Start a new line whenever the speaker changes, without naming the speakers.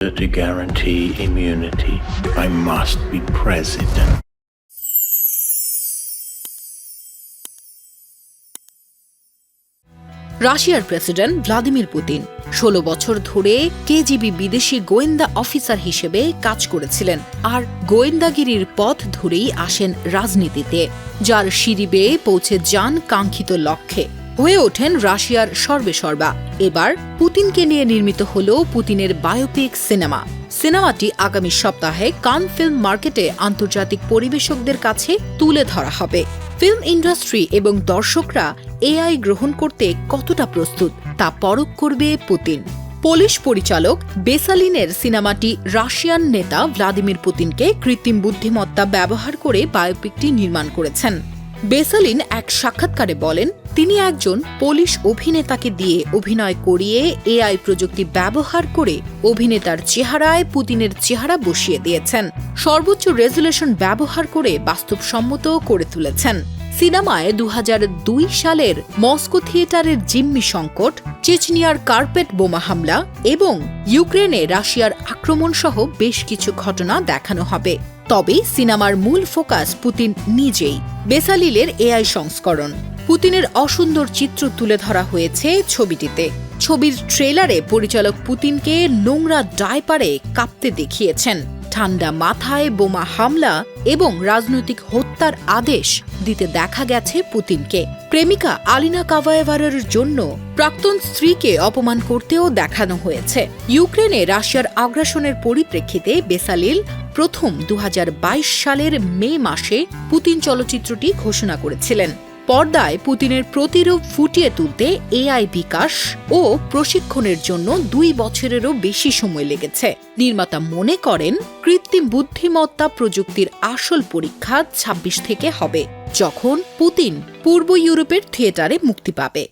To guarantee immunity, I must be president.
রাশিয়ার president Vladimir Putin ১৬ বছর ধরে KGB বিদেশি গোয়েন্দা অফিসার হিসেবে কাজ করেছিলেন আর গোয়েন্দাগিরির পথ ধরেই আসেন রাজনীতিতে, যার সিঁড়ি বেয়ে পৌঁছে যান কাঙ্ক্ষিত লক্ষ্যে, হয়ে ওঠেন রাশিয়ার সর্বেসর্বা। এবার পুতিনকে নিয়ে নির্মিত হল পুতিনের বায়োপিক সিনেমা। সিনেমাটি আগামী সপ্তাহে কান ফিল্ম মার্কেটে আন্তর্জাতিক পরিবেশকদের কাছে তুলে ধরা হবে। ফিল্ম ইন্ডাস্ট্রি এবং দর্শকরা এআই গ্রহণ করতে কতটা প্রস্তুত তা পরখ করবে পুতিন। পোলিশ পরিচালক বেসালিনের সিনেমাটি রাশিয়ান নেতা ভ্লাদিমির পুতিনকে কৃত্রিম বুদ্ধিমত্তা ব্যবহার করে বায়োপিকটি নির্মাণ করেছেন। বেসালিন এক সাক্ষাৎকারে বলেন, তিনি একজন পোলিশ অভিনেতাকে দিয়ে অভিনয় করিয়ে এআই প্রযুক্তি ব্যবহার করে অভিনেতার চেহারায় পুতিনের চেহারা বসিয়ে দিয়েছেন, সর্বোচ্চ রেজুলেশন ব্যবহার করে বাস্তবসম্মত করে তুলেছেন। সিনেমায় ২০০২ সালের মস্কো থিয়েটারের জিম্মি সংকট, চেচনিয়ার কার্পেট বোমা হামলা এবং ইউক্রেনে রাশিয়ার আক্রমণ সহ বেশ কিছু ঘটনা দেখানো হবে। তবে সিনেমার মূল ফোকাস পুতিন নিজেই। বেসালিলের এআই সংস্করণ। পুতিনের অসুন্দর চিত্র তুলে ধরা হয়েছে ছবিটিতে। ছবির ট্রেলারে পরিচালক পুতিনকে নোংরা ডায়পারে কাঁপতে দেখিয়েছেন, ঠান্ডা মাথায় বোমা হামলা এবং রাজনৈতিক হত্যার আদেশ দিতে দেখা গেছে পুতিনকে। প্রেমিকা আলিনা কাভায়েভারের জন্য প্রাক্তন স্ত্রীকে অপমান করতেও দেখানো হয়েছে। ইউক্রেনে রাশিয়ার আগ্রাসনের পরিপ্রেক্ষিতে বেসালিল প্রথম ২০২২ সালের মে মাসে পুতিন চলচ্চিত্রটি ঘোষণা করেছিলেন। পর্দায় পুতিনের প্রতিরূপ ফুটিয়ে তুলতে এআই বিকাশ ও প্রশিক্ষণের জন্য ২ বছরেরও বেশি সময় লেগেছে। নির্মাতা মনে করেন কৃত্রিম বুদ্ধিমত্তা প্রযুক্তির আসল পরীক্ষা ২৬ থেকে হবে, যখন পুতিন পূর্ব ইউরোপের থিয়েটারে মুক্তি পাবে।